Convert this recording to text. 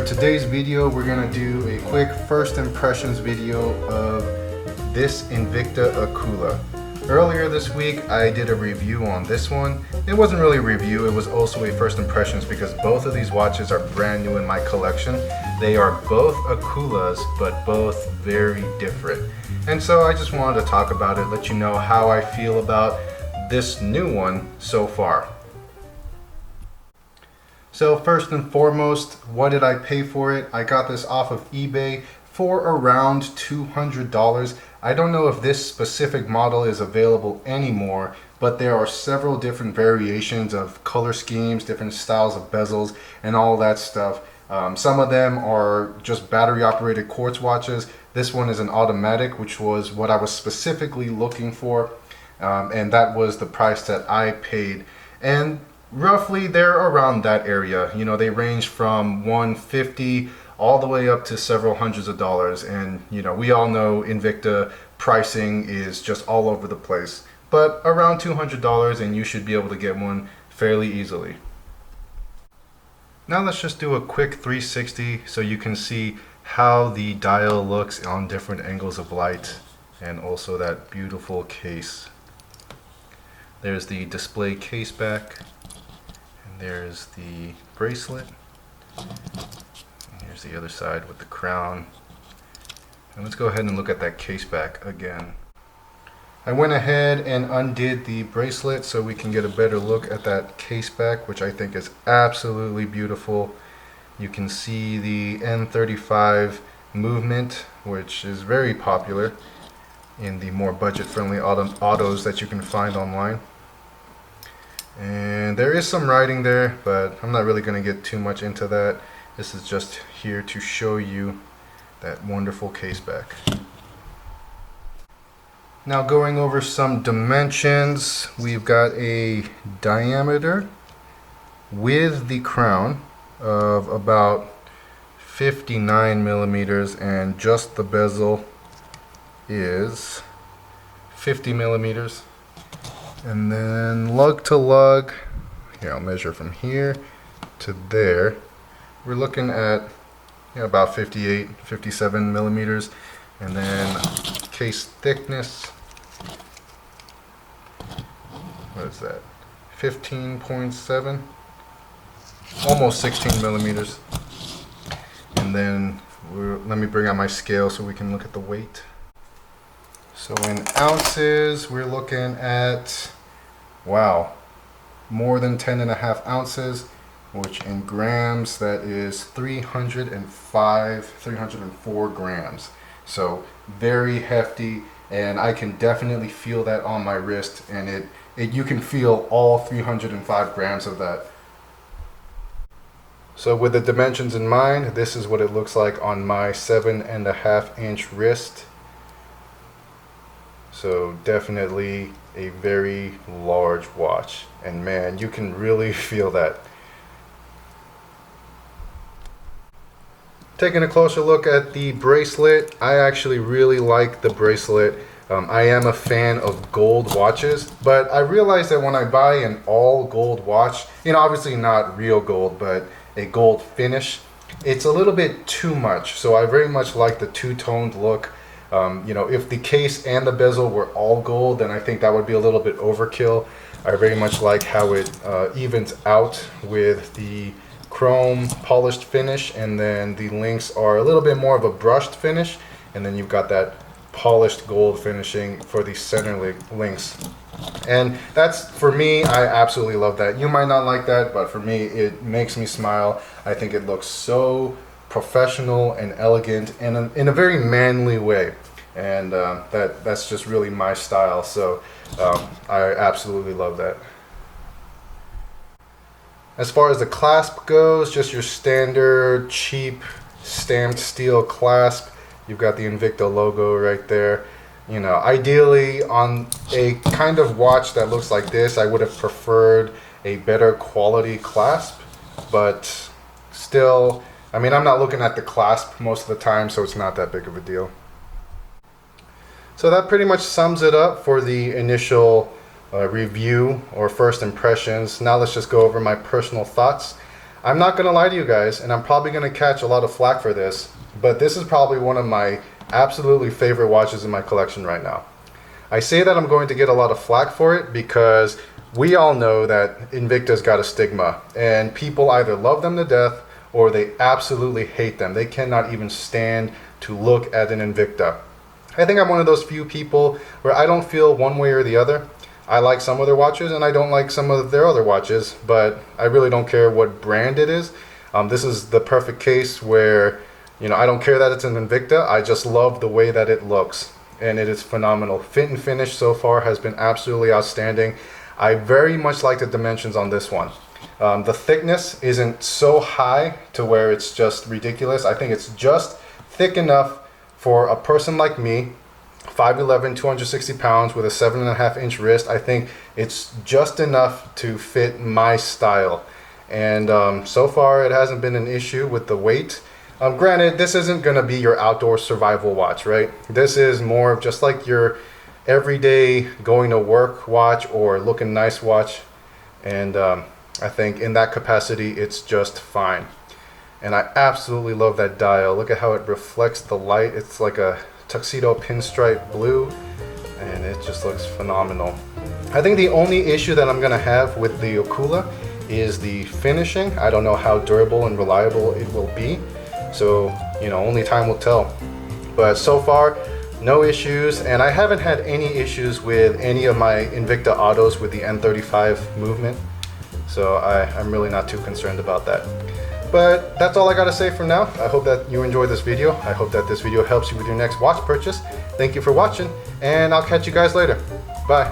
For today's video, we're gonna do a quick first impressions video of this Invicta Akula. Earlier this week, I did a review on this one. It wasn't really a review, it was also a first impressions because both of these watches are brand new in my collection. They are both Akulas, but both very different. And so I just wanted to talk about it, let you know how I feel about this new one so far. So first and foremost, what did I pay for it? I got this off of eBay for around $200. I don't know if this specific model is available anymore, but there are several different variations of color schemes, different styles of bezels, and all that stuff. Some of them are just battery operated quartz watches. This one is an automatic, which was what I was specifically looking for, and that was the price that I paid. And roughly they're around that area. You know, they range from $150 all the way up to several hundreds of dollars. And you know, we all know Invicta pricing is just all over the place, but around $200 and you should be able to get one fairly easily. Now let's just do a quick 360 so you can see how the dial looks on different angles of light, and also that beautiful case. There's the display case back. There's the bracelet. And here's the other side with the crown. And let's go ahead and look at that case back again. I went ahead and undid the bracelet so we can get a better look at that case back, which I think is absolutely beautiful. You can see the N35 movement, which is very popular in the more budget-friendly autos that you can find online. And there is some writing there, but I'm not really going to get too much into that. This is just here to show you that wonderful case back. Now going over some dimensions, we've got a diameter with the crown of about 59 millimeters, and just the bezel is 50 millimeters. And then lug to lug, here I'll measure from here to there, we're looking at about 58, 57 millimeters. And then case thickness, what is that, 15.7, almost 16 millimeters. And then let me bring out my scale so we can look at the weight. So in ounces, we're looking at, wow, more than 10.5 ounces, which in grams, that is 304 grams. So very hefty, and I can definitely feel that on my wrist, and you can feel all 305 grams of that. So with the dimensions in mind, this is what it looks like on my 7.5 inch wrist. So definitely a very large watch, and man, you can really feel that. Taking a closer look at the bracelet, I actually really like the bracelet. I am a fan of gold watches, but I realized that when I buy an all gold watch, you know, obviously not real gold, but a gold finish, it's a little bit too much. So I very much like the two-toned look. You know, if the case and the bezel were all gold, then I think that would be a little bit overkill. I very much like how it evens out with the chrome polished finish, and then the links are a little bit more of a brushed finish, and then you've got that polished gold finishing for the center links. And that's, for me, I absolutely love that. You might not like that, but for me, it makes me smile. I think it looks so professional and elegant, and in a very manly way, and that's just really my style. So I absolutely love that. As far as the clasp goes, just your standard cheap stamped steel clasp. You've got the Invicta logo right there. You know, ideally on a kind of watch that looks like this, I would have preferred a better quality clasp, but still, I mean, I'm not looking at the clasp most of the time, so it's not that big of a deal. So that pretty much sums it up for the initial review or first impressions. Now let's just go over my personal thoughts. I'm not gonna lie to you guys, and I'm probably gonna catch a lot of flack for this, but this is probably one of my absolutely favorite watches in my collection right now. I say that I'm going to get a lot of flack for it because we all know that Invicta's got a stigma, and people either love them to death or they absolutely hate them. They cannot even stand to look at an Invicta. I think I'm one of those few people where I don't feel one way or the other. I like some of their watches and I don't like some of their other watches, but I really don't care what brand it is. This is the perfect case where, you know, I don't care that it's an Invicta. I just love the way that it looks, and it is phenomenal. Fit and finish so far has been absolutely outstanding. I very much like the dimensions on this one. The thickness isn't so high to where it's just ridiculous. I think it's just thick enough for a person like me, 5'11", 260 pounds with a 7.5-inch wrist. I think it's just enough to fit my style. And so far it hasn't been an issue with the weight. Granted, this isn't going to be your outdoor survival watch, right? This is more of just like your everyday going to work watch or looking nice watch. And I think in that capacity, it's just fine. And I absolutely love that dial. Look at how it reflects the light. It's like a tuxedo pinstripe blue, and it just looks phenomenal. I think the only issue that I'm gonna have with the Akula is the finishing. I don't know how durable and reliable it will be. So, you know, only time will tell. But so far, no issues, and I haven't had any issues with any of my Invicta autos with the N35 movement. So I'm really not too concerned about that. But that's all I gotta say for now. I hope that you enjoyed this video. I hope that this video helps you with your next watch purchase. Thank you for watching, and I'll catch you guys later. Bye.